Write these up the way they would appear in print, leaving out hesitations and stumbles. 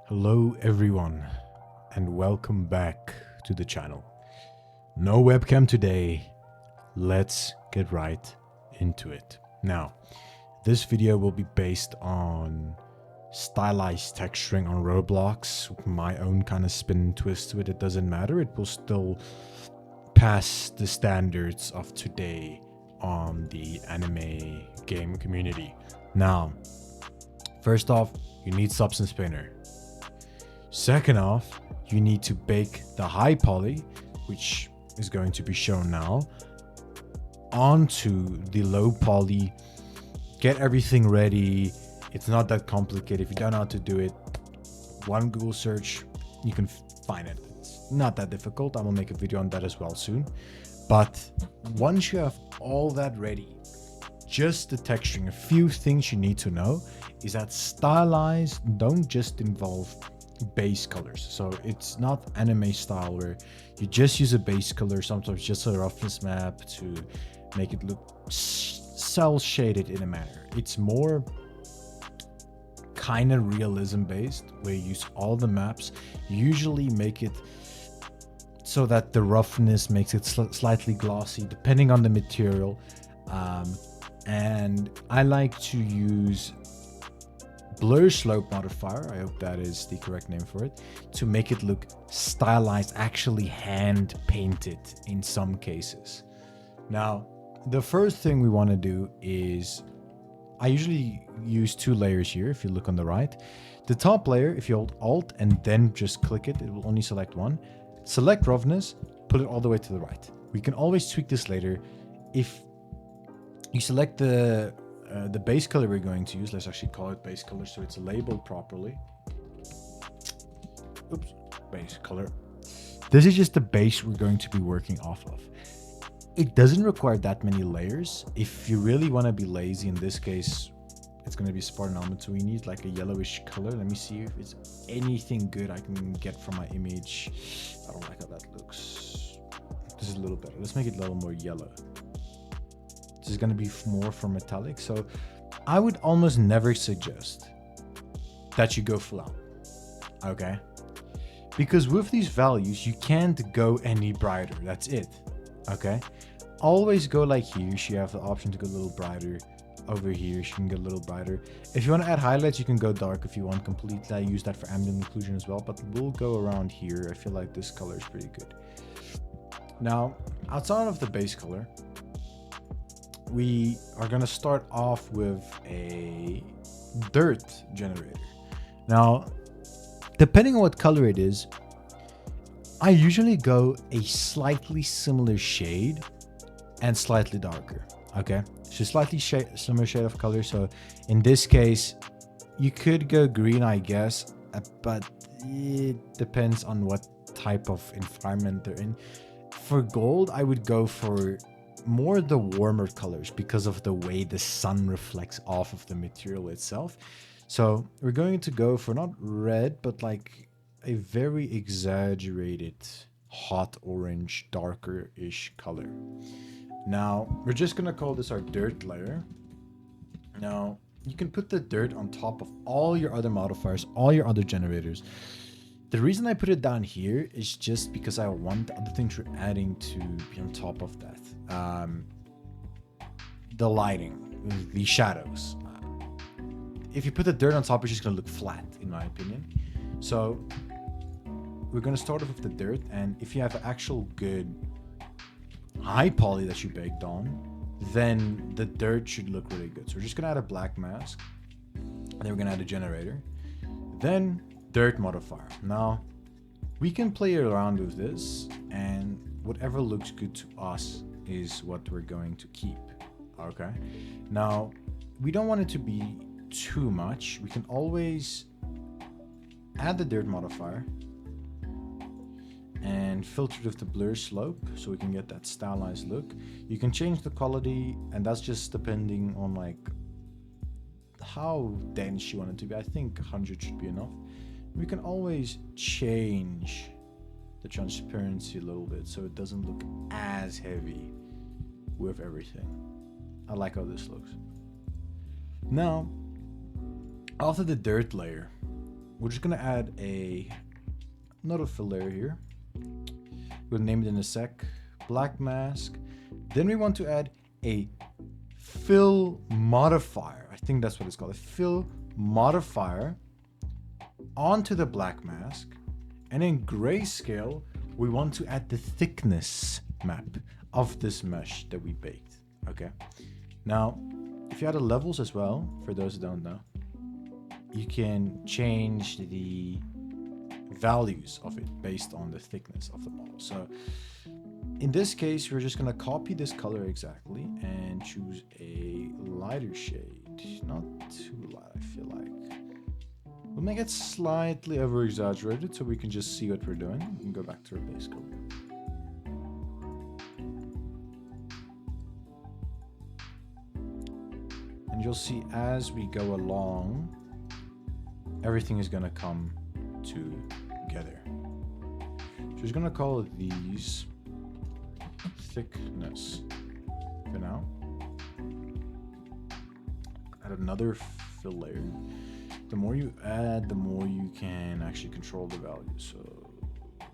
Hello everyone and welcome back to the channel. No webcam today. Let's get right into it. Now, this video will be based on stylized texturing on Roblox, my own kind of spin and twist to it. It doesn't matter. It will still pass the standards of today on the anime game community. Now, first off, you need Substance Painter. Second off, you need to bake the high poly, which is going to be shown now, onto the low poly. Get everything ready. It's not that complicated. If you don't know how to do it, one Google search, you can find it. It's not that difficult. I will make a video on that as well soon. But once you have all that ready, just the texturing, a few things you need to know is that stylized don't just involve base colors. So it's not anime style where you just use a base color, sometimes just a roughness map to make it look cell shaded in a manner. It's more kind of realism based, where you use all the maps, usually make it so that the roughness makes it slightly glossy depending on the material. And I like to use blur slope modifier, I hope that is the correct name for it, to make it look stylized, actually hand painted in some cases. Now, the first thing we want to do is, I usually use two layers here. If you look on the right, the top layer, if you hold Alt and then just click it, it will only select one. Select roughness, put it all the way to the right. We can always tweak this later. If you select the base color we're going to use, let's actually call it base color so it's labeled properly. Oops, base color. This is just the base we're going to be working off of. It doesn't require that many layers. If you really want to be lazy, in this case, it's going to be Spartan element, so we need like a yellowish color. Let me see if it's anything good I can get from my image. I don't like how that looks. This is a little better. Let's make it a little more yellow. This is going to be more for metallic, so I would almost never suggest that you go full out, okay? Because with these values, you can't go any brighter. That's it, okay? Always go like here. You have the option to go a little brighter. Over here, you can go a little brighter. If you want to add highlights, you can go dark if you want completely. I use that for ambient occlusion as well, but we'll go around here. I feel like this color is pretty good. Now, outside of the base color, we are going to start off with a dirt generator. Now, depending on what color it is, I usually go a slightly similar shade and slightly darker. Okay, so slightly similar shade of color. So in this case, you could go green, I guess, but it depends on what type of environment they're in. For gold, I would go for more the warmer colors because of the way the sun reflects off of the material itself. So we're going to go for not red, but like a very exaggerated hot orange, darker-ish color. Now we're just gonna call this our dirt layer. Now you can put the dirt on top of all your other modifiers, all your other generators. The reason I put it down here is just because I want the other things we're adding to be on top of that. The lighting, the shadows. If you put the dirt on top, it's just going to look flat, in my opinion. So we're going to start off with the dirt, and if you have an actual good high poly that you baked on, then the dirt should look really good. So we're just going to add a black mask, and then we're going to add a generator. Then dirt modifier. Now we can play around with this, and whatever looks good to us is what we're going to keep. Okay, now we don't want it to be too much. We can always add the dirt modifier and filter with the blur slope so we can get that stylized look. You can change the quality, and that's just depending on like how dense you want it to be. I think 100 should be enough. We can always change the transparency a little bit so it doesn't look as heavy with everything. I like how this looks. Now, after the dirt layer, we're just gonna add another fill layer here. We'll name it in a sec. Black mask. Then we want to add a fill modifier. I think that's what it's called. A fill modifier onto the black mask. And in grayscale, we want to add the thickness map of this mesh that we baked. Okay. Now, if you add the levels as well, for those who don't know, you can change the values of it based on the thickness of the model. So in this case, we're just going to copy this color exactly and choose a lighter shade. Not too light, I feel like. We'll make it slightly over exaggerated so we can just see what we're doing. We can go back to our base color. And you'll see as we go along, everything is going to come together. So we're going to call these thickness for now. Add another fill layer. The more you add, the more you can actually control the value. So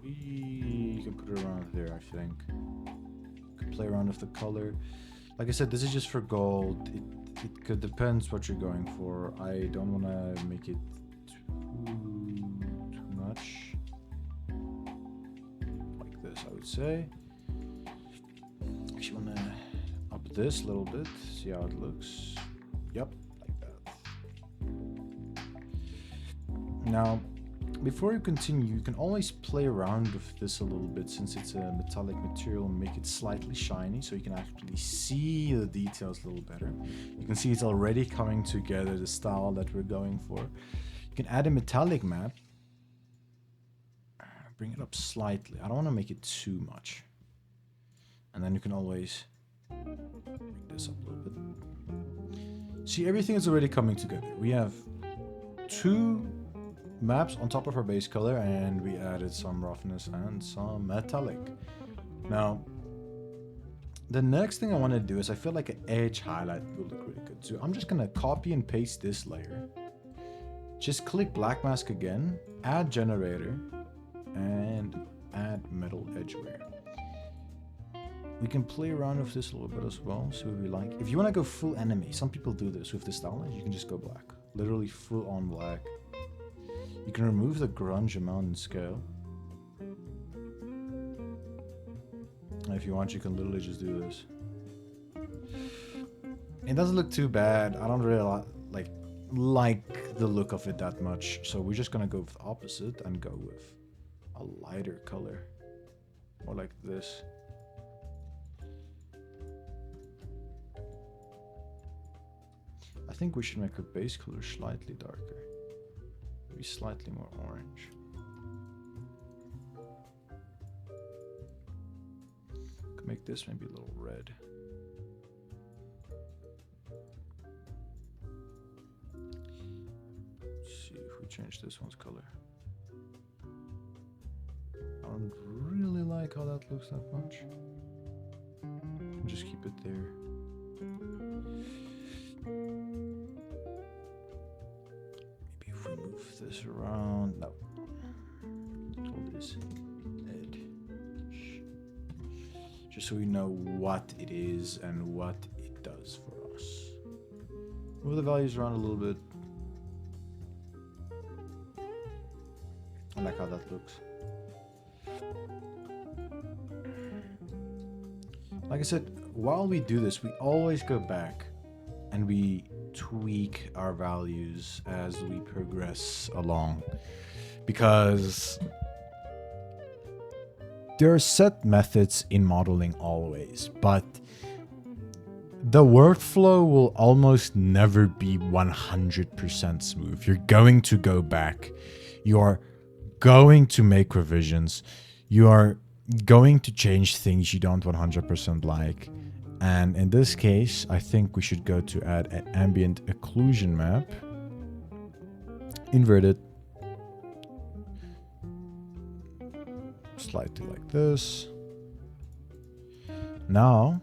we can put it around there, I think. You can play around with the color. Like I said, this is just for gold. It could depends what you're going for. I don't want to make it too much. Like this, I would say. Actually want to up this a little bit, see how it looks. Yep, like that. Now, before you continue, you can always play around with this a little bit since it's a metallic material and make it slightly shiny so you can actually see the details a little better. You can see it's already coming together, the style that we're going for. You can add a metallic map. Bring it up slightly. I don't want to make it too much. And then you can always bring this up a little bit. See, everything is already coming together. We have two maps on top of our base color and we added some roughness and some metallic. Now, the next thing I want to do is I feel like an edge highlight will look really good. So I'm just going to copy and paste this layer. Just click black mask again, add generator, and add metal edgeware. We can play around with this a little bit as well, see what we like. If you want to go full anime, some people do this with the Stylized, you can just go black. Literally full on black. You can remove the grunge amount and scale. And if you want, you can literally just do this. It doesn't look too bad. I don't really like the look of it that much. So we're just gonna go with the opposite and go with a lighter color. More like this. I think we should make our base color slightly darker. Maybe slightly more orange. Could make this maybe a little red. Let's see if we change this one's color. I don't really like how that looks that much. Just keep it there. Move this around. No. Hold this edge. Just so we know what it is and what it does for us. Move the values around a little bit. I like how that looks. Like I said, while we do this, we always go back and we tweak our values as we progress along, because there are set methods in modeling always, but the workflow will almost never be 100% smooth. You're going to go back, you're going to make revisions, you are going to change things you don't 100% like. And in this case, I think we should go to add an ambient occlusion map. Invert it. Slightly like this. Now,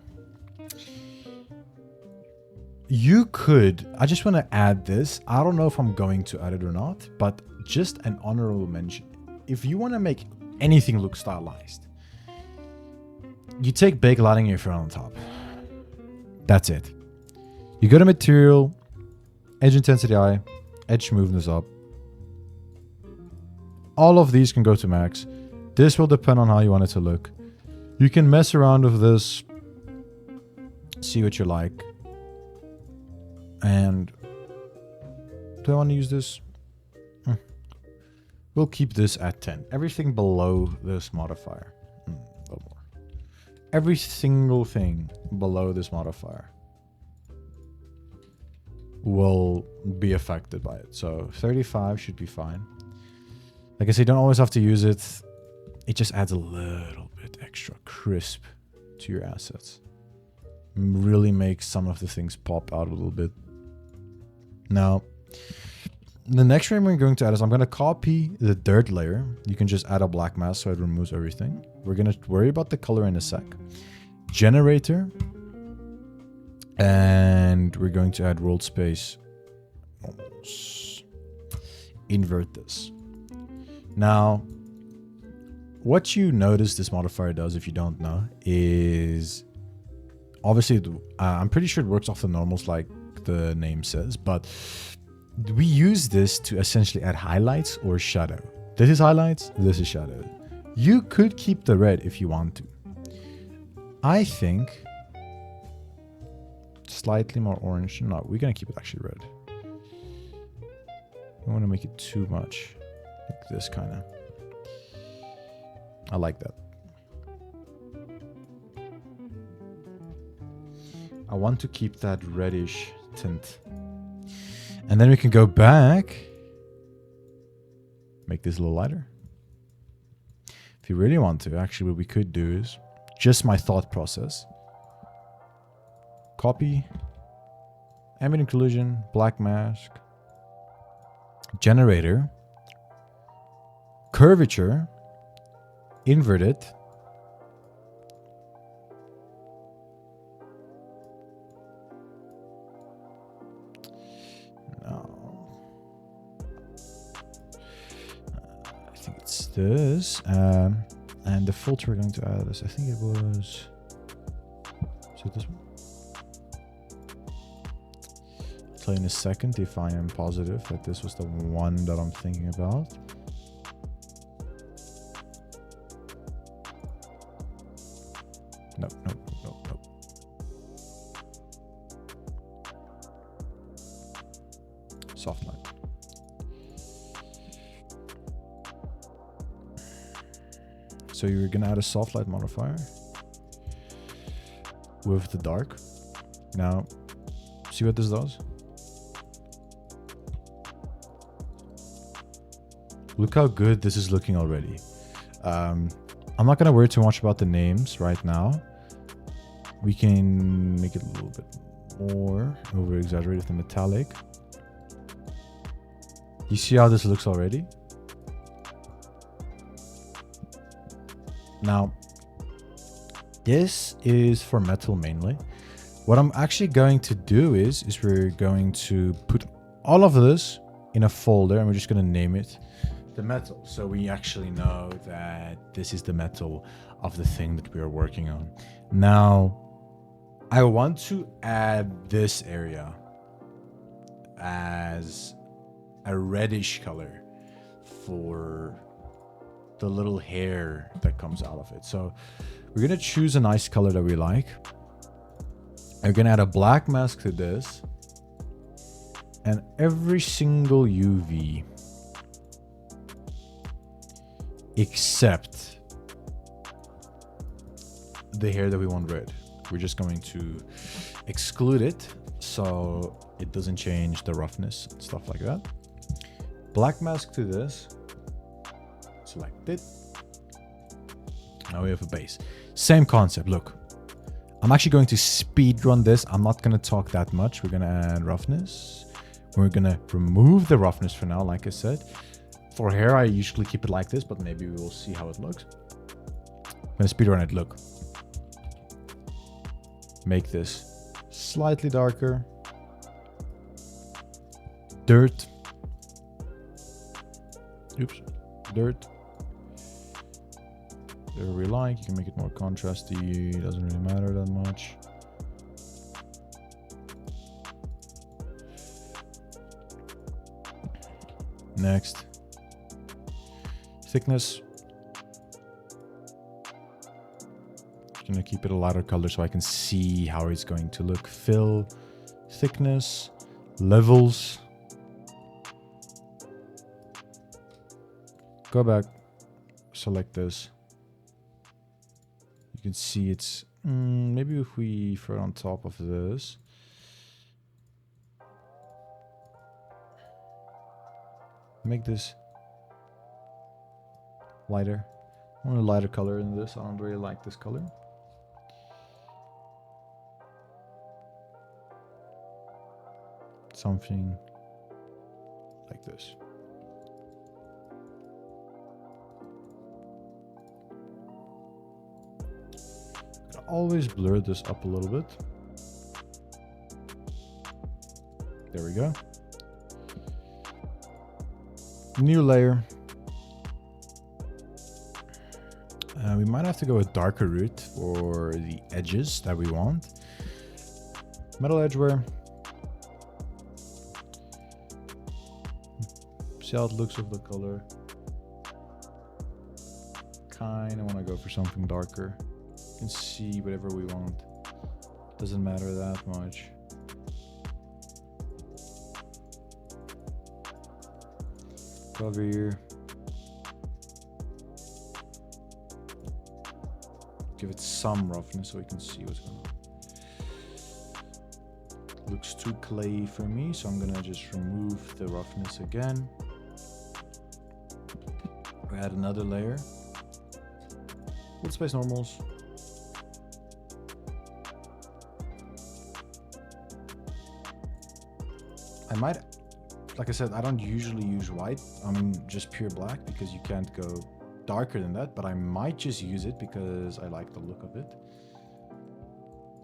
you could, I just want to add this. I don't know if I'm going to add it or not, but just an honorable mention. If you want to make anything look stylized, you take backlighting and you throw it on top. That's it. You go to material, edge intensity high, edge smoothness up. All of these can go to max. This will depend on how you want it to look. You can mess around with this, see what you like. And do I want to use this? We'll keep this at 10. Everything below this modifier. A little more. Every single thing below this modifier will be affected by it. So 35 should be fine. Like I say, you don't always have to use it. It just adds a little bit extra crisp to your assets. Really makes some of the things pop out a little bit. Now, the next thing we're going to add is I'm going to copy the dirt layer. You can just add a black mask so it removes everything. We're going to worry about the color in a sec. Generator. And we're going to add world space. Invert this. Now, what you notice this modifier does, if you don't know, is obviously, I'm pretty sure it works off the normals like the name says, but we use this to essentially add highlights or shadow. This is highlights, this is shadow. You could keep the red if you want to. I think slightly more orange. No, we're gonna keep it actually red. I don't want to make it too much. Like this kind of. I like that. I want to keep that reddish tint. And then we can go back. Make this a little lighter. If you really want to, actually what we could do is just my thought process. Copy. Ambient occlusion. Black mask. Generator. Curvature. Invert it. I think it's this. And the filter we're going to add is, I think it was... Is it this one? I'll tell you in a second if I am positive that this was the one that I'm thinking about. No. Soft light. So you're gonna add a soft light modifier with the dark. Now, see what this does? Look how good this is looking already. I'm not gonna worry too much about the names right now. We can make it a little bit more over exaggerated the metallic. You see how this looks already? Now, this is for metal mainly. What I'm actually going to do is we're going to put all of this in a folder and we're just going to name it the metal. So we actually know that this is the metal of the thing that we are working on. Now, I want to add this area as a reddish color for the little hair that comes out of it. So we're going to choose a nice color that we like. We're going to add a black mask to this. And every single UV except the hair that we want red. We're just going to exclude it so it doesn't change the roughness and stuff like that. Black mask to this. Select it. Now we have a base. Same concept. Look, I'm actually going to speed run this. I'm not going to talk that much. We're going to add roughness. We're going to remove the roughness for now, like I said. For hair, I usually keep it like this, but maybe we will see how it looks. I'm going to speed run it. Look. Make this slightly darker. Dirt. Oops, dirt. Whatever we like. You can make it more contrasty. It doesn't really matter that much. Next. Thickness. I'm gonna keep it a lighter color so I can see how it's going to look. Fill, thickness, levels. Go back, select this. You can see it's, maybe if we throw it on top of this. Make this lighter. I want a lighter color in this. I don't really like this color. Something like this. Always blur this up a little bit. There we go. New layer. We might have to go a darker route for the edges that we want. Metal edgeware. See how it looks with the color. Kind of want to go for something darker. You can see whatever we want. Doesn't matter that much. Go over here. Give it some roughness so we can see what's going on. Looks too clay for me, so I'm gonna just remove the roughness again. We add another layer. With space normals. I might, like I said, I don't usually use white. I mean, just pure black because you can't go darker than that, but I might just use it because I like the look of it.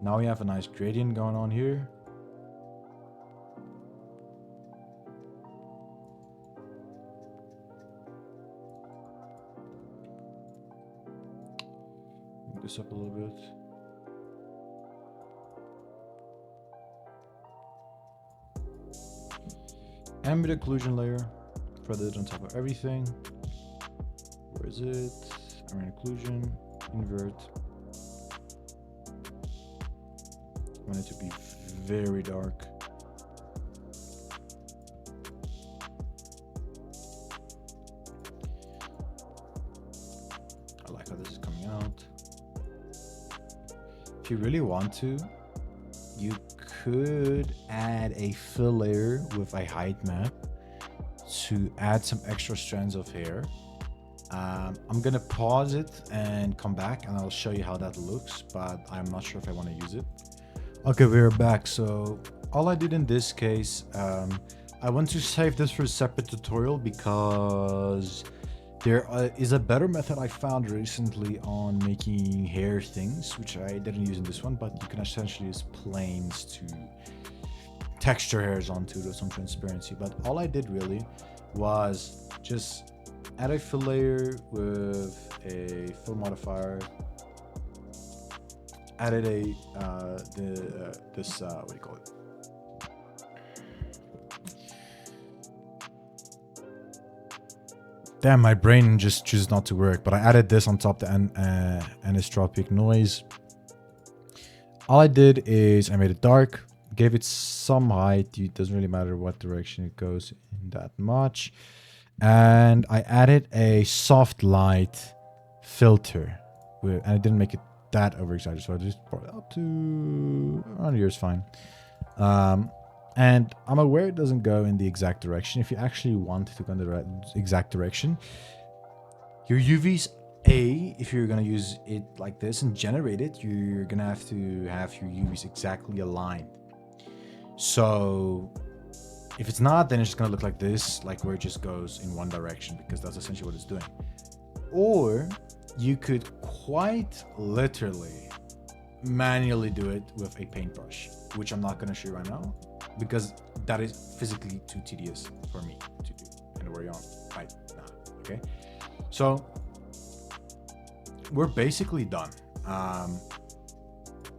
Now we have a nice gradient going on here. Move this up a little bit. Ambient occlusion layer. Thread it on top of everything. Where is it? Ambient occlusion. Invert. I want it to be very dark. I like how this is coming out. If you really want to, you could add a fill layer with a height map to add some extra strands of hair. I'm gonna pause it and come back and I'll show you how that looks, but I'm not sure if I want to use it. Okay, we're back. So all I did in this case, I want to save this for a separate tutorial because there is a better method I found recently on making hair things, which I didn't use in this one, but you can essentially use planes to texture hairs onto some transparency. But all I did really was just add a fill layer with a fill modifier, added a what do you call it? Damn, my brain just chooses not to work. But I added this on top the anisotropic noise. All I did is I made it dark, gave it some height. It doesn't really matter what direction it goes in that much. And I added a soft light filter, and I didn't make it that over excited, so I just brought it up to around here is fine. And I'm aware it doesn't go in the exact direction. If you actually want to go in the exact direction, your UVs, if you're gonna use it like this and generate it, you're gonna have to have your UVs exactly aligned. So if it's not, then it's just gonna look like this, like where it just goes in one direction, because that's essentially what it's doing. Or you could quite literally manually do it with a paintbrush, which I'm not gonna show you right now, because that is physically too tedious for me to do and worry on right now. Okay, so we're basically done.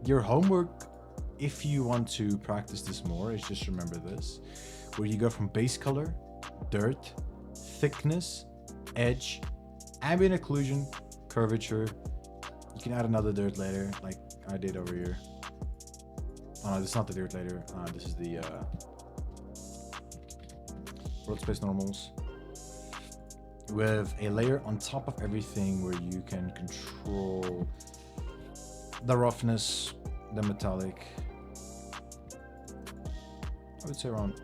Your homework, if you want to practice this more, is just remember this, where you go from base color, dirt, thickness, edge, ambient occlusion, curvature. You can add another dirt later, like I did over here. Oh no, this is not the dirt later. This is the world space normals, with a layer on top of everything where you can control the roughness, the metallic. I would say around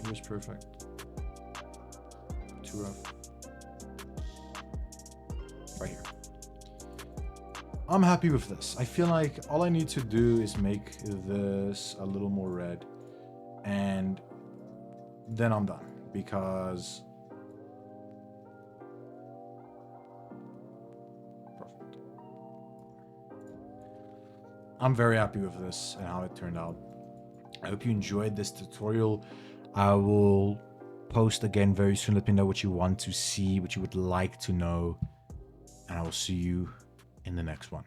here's perfect. Too rough. Right here. I'm happy with this. I feel like all I need to do is make this a little more red, and then I'm done, because perfect. I'm very happy with this and how it turned out. I hope you enjoyed this tutorial. I will post again very soon. Let me know what you want to see, what you would like to know, and I will see you in the next one.